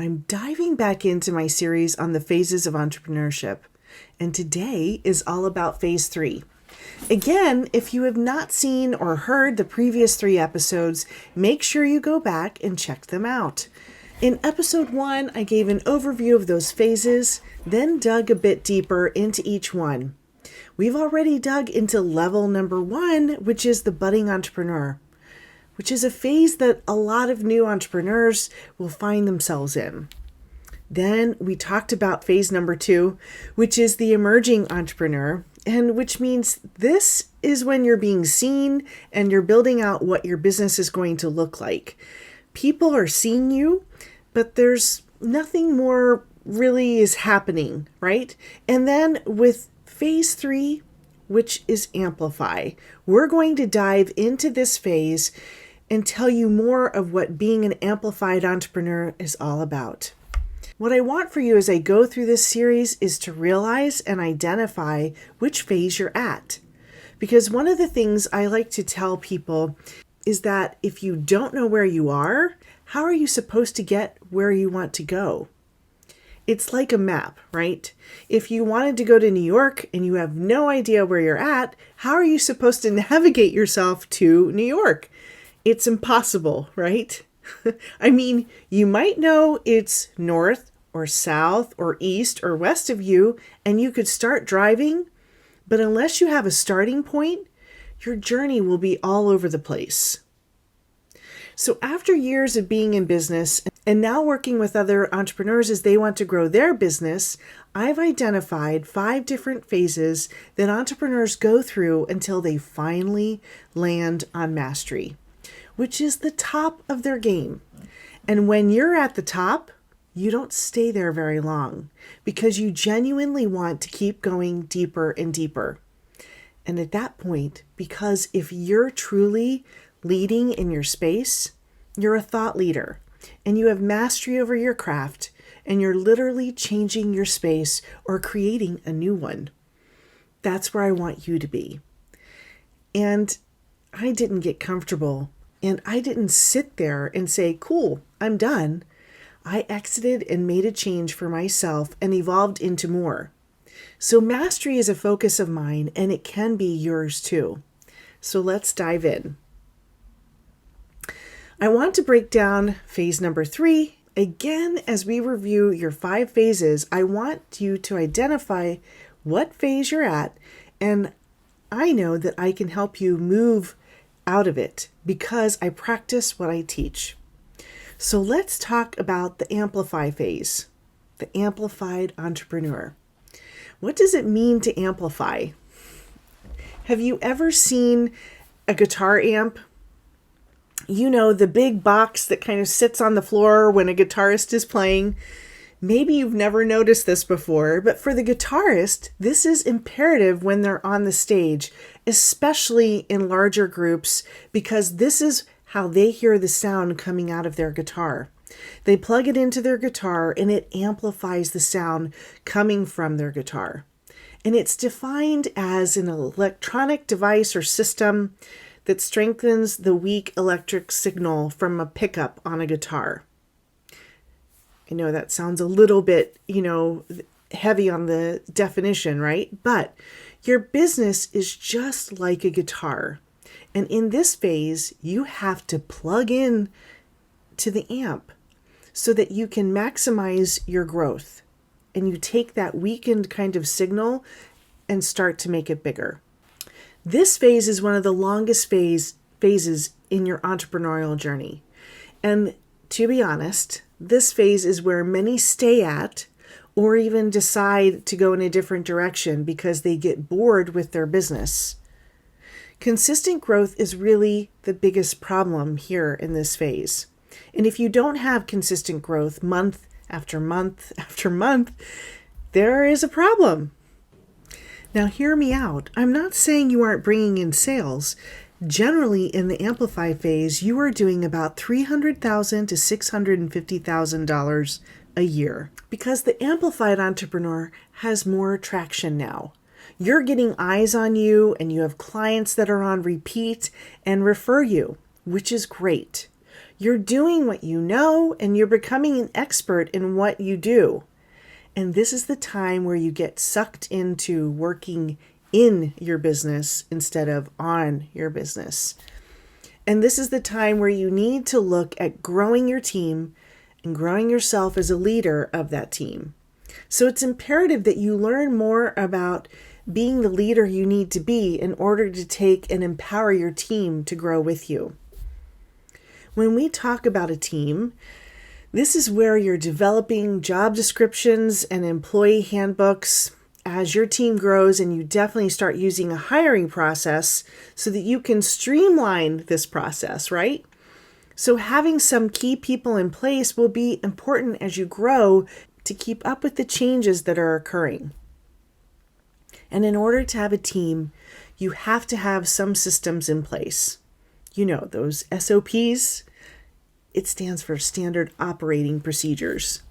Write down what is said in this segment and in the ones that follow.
I'm diving back into my series on the phases of entrepreneurship, and today is all about phase 3. Again, if you have not seen or heard the previous 3 episodes, make sure you go back and check them out. In episode 1, I gave an overview of those phases, then dug a bit deeper into each one. We've already dug into level number 1, which is the budding entrepreneur, which is a phase that a lot of new entrepreneurs will find themselves in. Then we talked about phase number 2, which is the emerging entrepreneur, and which means this is when you're being seen and you're building out what your business is going to look like. People are seeing you, but there's nothing more really is happening, right? And then with phase 3, which is Amplify, we're going to dive into this phase and tell you more of what being an amplified entrepreneur is all about. What I want for you as I go through this series is to realize and identify which phase you're at. Because one of the things I like to tell people is that if you don't know where you are, how are you supposed to get where you want to go? It's like a map, right? If you wanted to go to New York and you have no idea where you're at, how are you supposed to navigate yourself to New York? It's impossible, right? I mean, you might know it's north or south or east or west of you, and you could start driving, but unless you have a starting point, your journey will be all over the place. So after years of being in business and now working with other entrepreneurs as they want to grow their business, I've identified 5 different phases that entrepreneurs go through until they finally land on mastery, which is the top of their game. And when you're at the top, you don't stay there very long because you genuinely want to keep going deeper and deeper. And at that point, because if you're truly leading in your space, you're a thought leader and you have mastery over your craft and you're literally changing your space or creating a new one. That's where I want you to be. And I didn't get comfortable and I didn't sit there and say, cool, I'm done. I exited and made a change for myself and evolved into more. So mastery is a focus of mine and it can be yours too. So let's dive in. I want to break down phase number 3. Again, as we review your 5 phases, I want you to identify what phase you're at, and I know that I can help you move out of it because I practice what I teach. So let's talk about the Amplify phase, the amplified entrepreneur. What does it mean to amplify? Have you ever seen a guitar amp? You know, the big box that kind of sits on the floor when a guitarist is playing. Maybe you've never noticed this before, but for the guitarist, this is imperative when they're on the stage, especially in larger groups, because this is how they hear the sound coming out of their guitar. They plug it into their guitar and it amplifies the sound coming from their guitar. And it's defined as an electronic device or system that strengthens the weak electric signal from a pickup on a guitar. I know that sounds a little bit, heavy on the definition, right? But your business is just like a guitar. And in this phase, you have to plug in to the amp so that you can maximize your growth. And you take that weakened kind of signal and start to make it bigger. This phase is one of the longest phases in your entrepreneurial journey. And to be honest, this phase is where many stay at or even decide to go in a different direction because they get bored with their business. Consistent growth is really the biggest problem here in this phase. And if you don't have consistent growth month after month after month, there is a problem. Now, hear me out. I'm not saying you aren't bringing in sales. Generally, in the Amplify phase, you are doing about $300,000 to $650,000 a year because the amplified entrepreneur has more traction now. You're getting eyes on you and you have clients that are on repeat and refer you, which is great. You're doing what you know, and you're becoming an expert in what you do. And this is the time where you get sucked into working in your business instead of on your business. And this is the time where you need to look at growing your team and growing yourself as a leader of that team. So it's imperative that you learn more about being the leader you need to be in order to take and empower your team to grow with you. When we talk about a team, this is where you're developing job descriptions and employee handbooks as your team grows, and you definitely start using a hiring process so that you can streamline this process, right? So having some key people in place will be important as you grow to keep up with the changes that are occurring. And in order to have a team, you have to have some systems in place. You know, those SOPs. It stands for Standard Operating Procedures.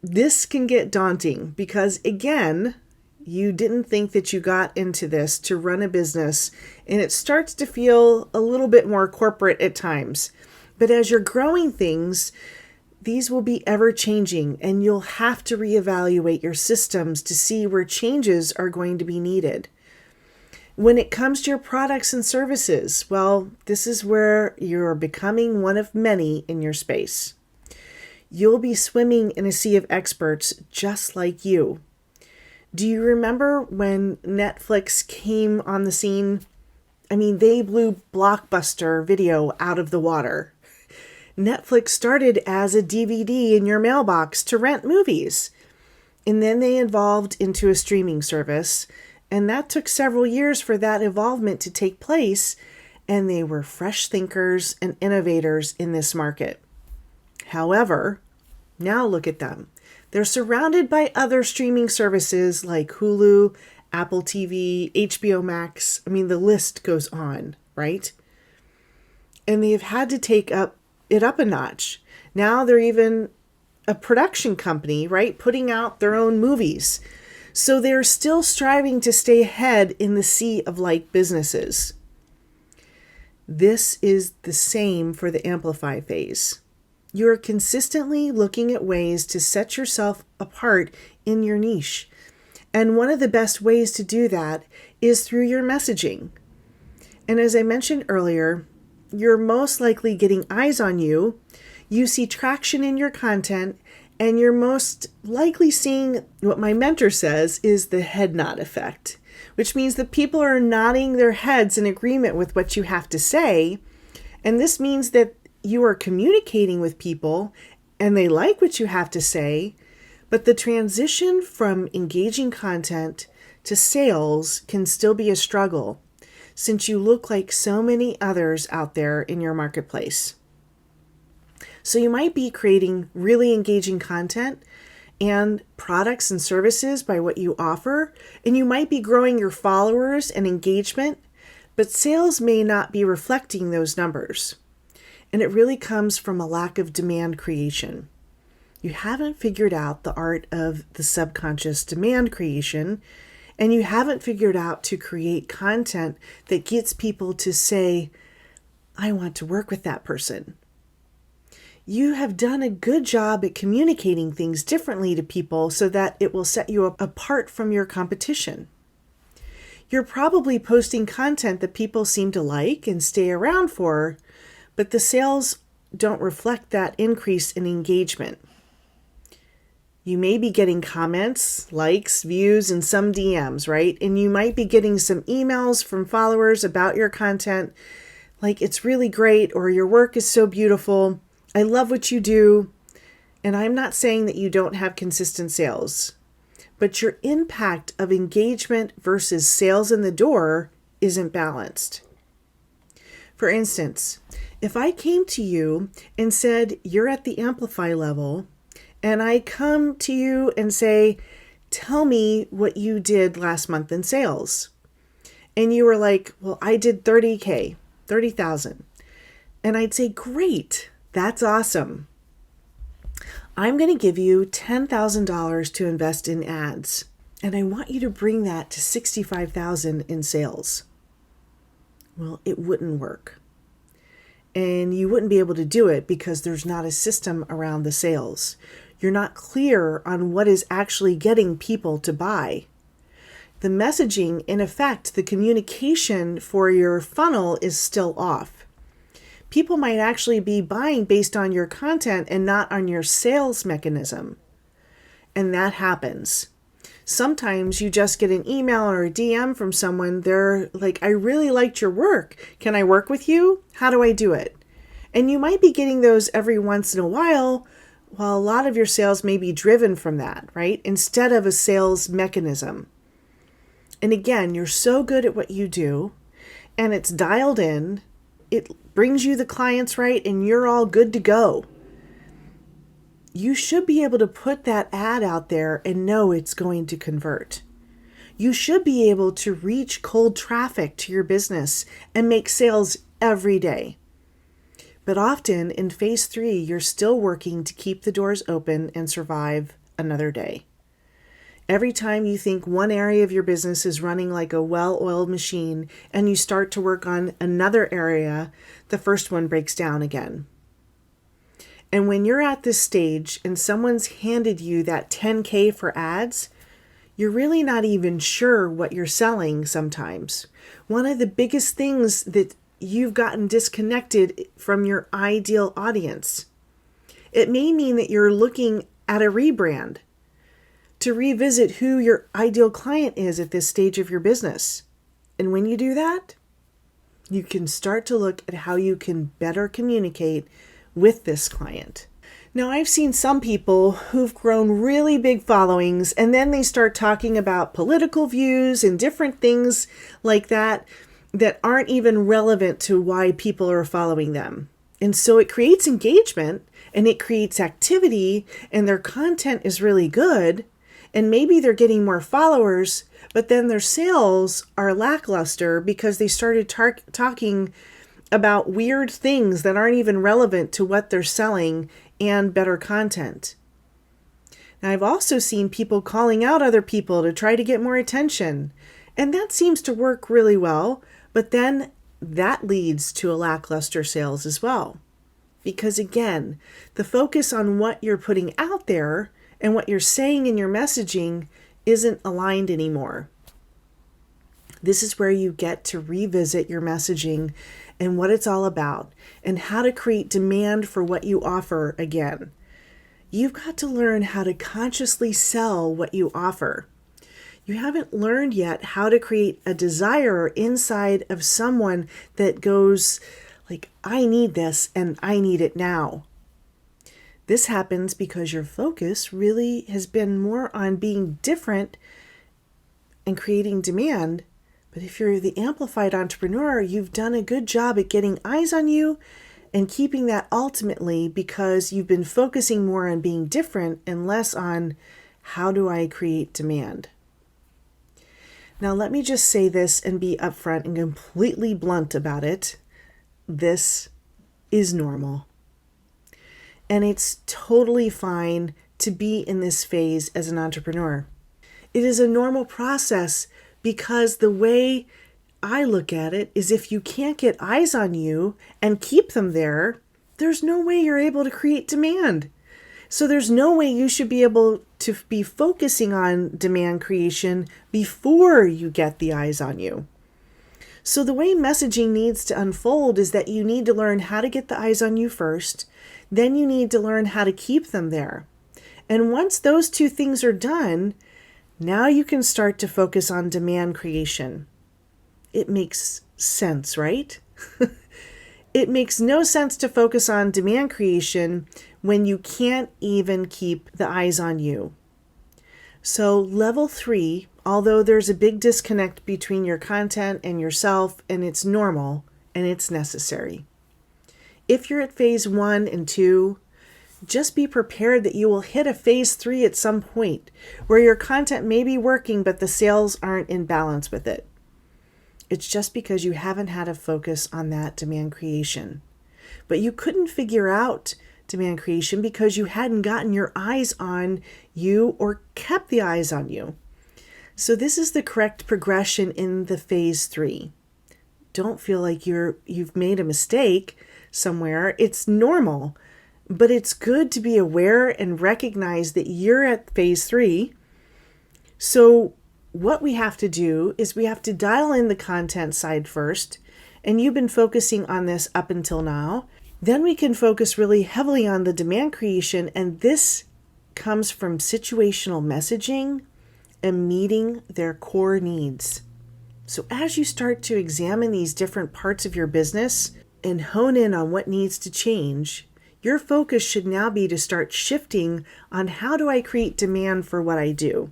This can get daunting because, again, you didn't think that you got into this to run a business, and it starts to feel a little bit more corporate at times. But as you're growing things, these will be ever changing, and you'll have to reevaluate your systems to see where changes are going to be needed. When it comes to your products and services, well, this is where you're becoming one of many in your space. You'll be swimming in a sea of experts just like you. Do you remember when Netflix came on the scene? I mean, they blew Blockbuster video out of the water. Netflix started as a DVD in your mailbox to rent movies, and then they evolved into a streaming service. And that took several years for that evolvement to take place, and they were fresh thinkers and innovators in this market. However, now look at them. They're surrounded by other streaming services like Hulu, Apple TV, HBO Max. I mean, the list goes on, right? And they've had to take it up a notch. Now they're even a production company, right? Putting out their own movies. So they're still striving to stay ahead in the sea of like businesses. This is the same for the Amplify phase. You're consistently looking at ways to set yourself apart in your niche. And one of the best ways to do that is through your messaging. And as I mentioned earlier, you're most likely getting eyes on you. You see traction in your content, and you're most likely seeing what my mentor says is the head nod effect, which means that people are nodding their heads in agreement with what you have to say. And this means that you are communicating with people and they like what you have to say, but the transition from engaging content to sales can still be a struggle since you look like so many others out there in your marketplace. So you might be creating really engaging content and products and services by what you offer, and you might be growing your followers and engagement, but sales may not be reflecting those numbers. And it really comes from a lack of demand creation. You haven't figured out the art of the subconscious demand creation, and you haven't figured out to create content that gets people to say, I want to work with that person. You have done a good job at communicating things differently to people so that it will set you apart from your competition. You're probably posting content that people seem to like and stay around for, but the sales don't reflect that increase in engagement. You may be getting comments, likes, views, and some DMs, right? And you might be getting some emails from followers about your content, like it's really great, or your work is so beautiful. I love what you do. And I'm not saying that you don't have consistent sales, but your impact of engagement versus sales in the door isn't balanced. For instance, if I came to you and said, you're at the Amplify level, and I come to you and say, tell me what you did last month in sales. And you were like, well, I did 30,000. And I'd say, great. That's awesome. I'm going to give you $10,000 to invest in ads, and I want you to bring that to $65,000 in sales. Well, it wouldn't work. and you wouldn't be able to do it because there's not a system around the sales. You're not clear on what is actually getting people to buy. The messaging, in effect, the communication for your funnel is still off. People might actually be buying based on your content and not on your sales mechanism. And that happens. Sometimes you just get an email or a DM from someone. They're like, I really liked your work. Can I work with you? How do I do it? And you might be getting those every once in a while a lot of your sales may be driven from that, right? Instead of a sales mechanism. And again, you're so good at what you do and it's dialed in. It brings you the clients right and you're all good to go. You should be able to put that ad out there and know it's going to convert. You should be able to reach cold traffic to your business and make sales every day. But often in phase 3, you're still working to keep the doors open and survive another day. Every time you think one area of your business is running like a well-oiled machine and you start to work on another area, the first one breaks down again. And when you're at this stage and someone's handed you that 10K for ads, you're really not even sure what you're selling sometimes. One of the biggest things that you've gotten disconnected from your ideal audience. It may mean that you're looking at a rebrand to revisit who your ideal client is at this stage of your business. And when you do that, you can start to look at how you can better communicate with this client. Now, I've seen some people who've grown really big followings and then they start talking about political views and different things like that aren't even relevant to why people are following them. And so it creates engagement and it creates activity and their content is really good. And maybe they're getting more followers, but then their sales are lackluster because they started talking about weird things that aren't even relevant to what they're selling and better content. Now, I've also seen people calling out other people to try to get more attention, and that seems to work really well, but then that leads to a lackluster sales as well. Because again, the focus on what you're putting out there and what you're saying in your messaging isn't aligned anymore. This is where you get to revisit your messaging and what it's all about and how to create demand for what you offer again. You've got to learn how to consciously sell what you offer. You haven't learned yet how to create a desire inside of someone that goes like, I need this and I need it now. This happens because your focus really has been more on being different and creating demand. But if you're the amplified entrepreneur, you've done a good job at getting eyes on you and keeping that ultimately because you've been focusing more on being different and less on how do I create demand. Now, let me just say this and be upfront and completely blunt about it. This is normal. And it's totally fine to be in this phase as an entrepreneur. It is a normal process because the way I look at it is if you can't get eyes on you and keep them there, there's no way you're able to create demand. So there's no way you should be able to be focusing on demand creation before you get the eyes on you. So the way messaging needs to unfold is that you need to learn how to get the eyes on you first. Then you need to learn how to keep them there. And once those two things are done, now you can start to focus on demand creation. It makes sense, right? It makes no sense to focus on demand creation when you can't even keep the eyes on you. So level 3, although there's a big disconnect between your content and yourself, and it's normal and it's necessary. If you're at phase 1 and 2, just be prepared that you will hit a phase 3 at some point where your content may be working, but the sales aren't in balance with it. It's just because you haven't had a focus on that demand creation. But you couldn't figure out demand creation because you hadn't gotten your eyes on you or kept the eyes on you. So this is the correct progression in the phase 3. Don't feel like you've made a mistake. somewhere. It's normal, but it's good to be aware and recognize that you're at phase 3. So what we have to do is we have to dial in the content side first, and you've been focusing on this up until now. Then we can focus really heavily on the demand creation, and this comes from situational messaging and meeting their core needs. So as you start to examine these different parts of your business and hone in on what needs to change, your focus should now be to start shifting on how do I create demand for what I do.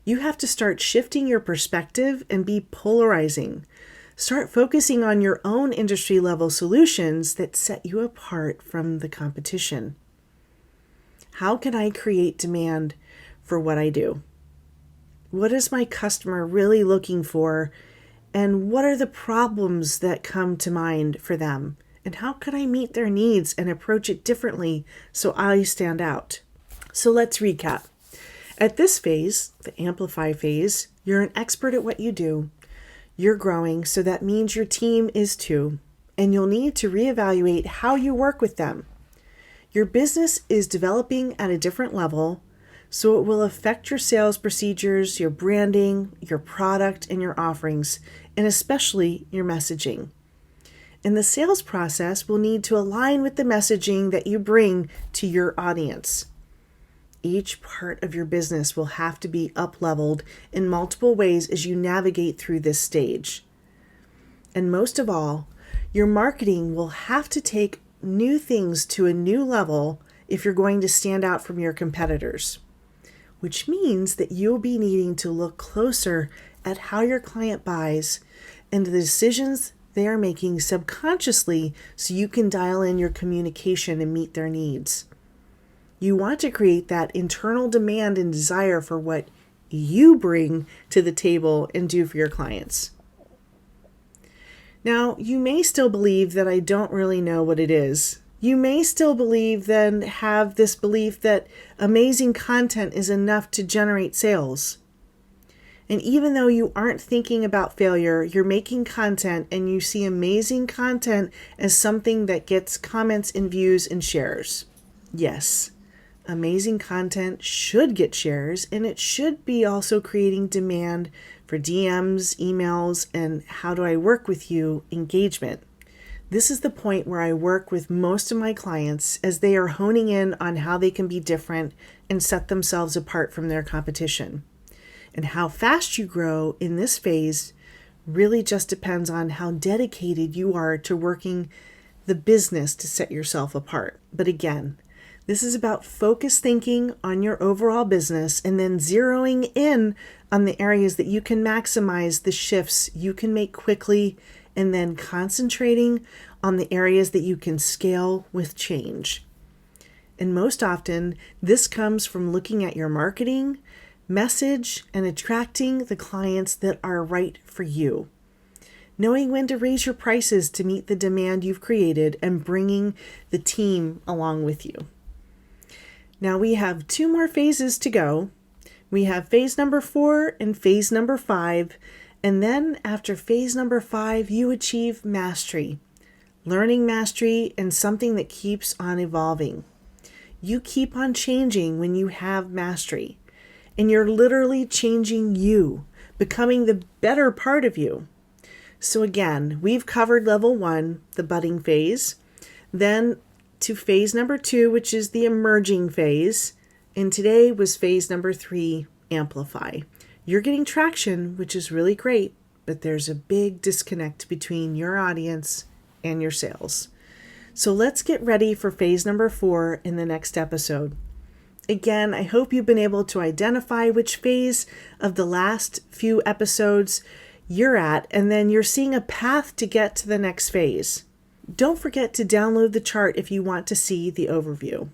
You have to start shifting your perspective and be polarizing. Start focusing on your own industry level solutions that set you apart from the competition. How can I create demand for what I do? What is my customer really looking for? And what are the problems that come to mind for them? And how can I meet their needs and approach it differently so I stand out? So let's recap. At this phase, the Amplify phase, you're an expert at what you do. You're growing, so that means your team is too, and you'll need to reevaluate how you work with them. Your business is developing at a different level, so it will affect your sales procedures, your branding, your product, and your offerings, and especially your messaging. And the sales process will need to align with the messaging that you bring to your audience. Each part of your business will have to be up-leveled in multiple ways as you navigate through this stage. And most of all, your marketing will have to take new things to a new level if you're going to stand out from your competitors, which means that you'll be needing to look closer at how your client buys and the decisions they are making subconsciously so you can dial in your communication and meet their needs. You want to create that internal demand and desire for what you bring to the table and do for your clients. Now, you may still believe that I don't really know what it is. You may still have this belief that amazing content is enough to generate sales. And even though you aren't thinking about failure, you're making content and you see amazing content as something that gets comments and views and shares. Yes. Amazing content should get shares, and it should be also creating demand for DMs, emails, and how do I work with you engagement. This is the point where I work with most of my clients as they are honing in on how they can be different and set themselves apart from their competition. And how fast you grow in this phase really just depends on how dedicated you are to working the business to set yourself apart. But again, this is about focused thinking on your overall business and then zeroing in on the areas that you can maximize the shifts you can make quickly, and then concentrating on the areas that you can scale with change. And most often, this comes from looking at your marketing, message, and attracting the clients that are right for you. Knowing when to raise your prices to meet the demand you've created and bringing the team along with you. Now we have 2 more phases to go. We have phase number 4 and phase number 5. And then after phase number 5, you achieve mastery. Learning mastery and something that keeps on evolving. You keep on changing when you have mastery. And you're literally changing you, becoming the better part of you. So again, we've covered level 1, the budding phase. Then to phase number 2, which is the emerging phase. And today was phase number 3, amplify. You're getting traction, which is really great, but there's a big disconnect between your audience and your sales. So let's get ready for phase number 4 in the next episode. Again, I hope you've been able to identify which phase of the last few episodes you're at, and then you're seeing a path to get to the next phase. Don't forget to download the chart if you want to see the overview.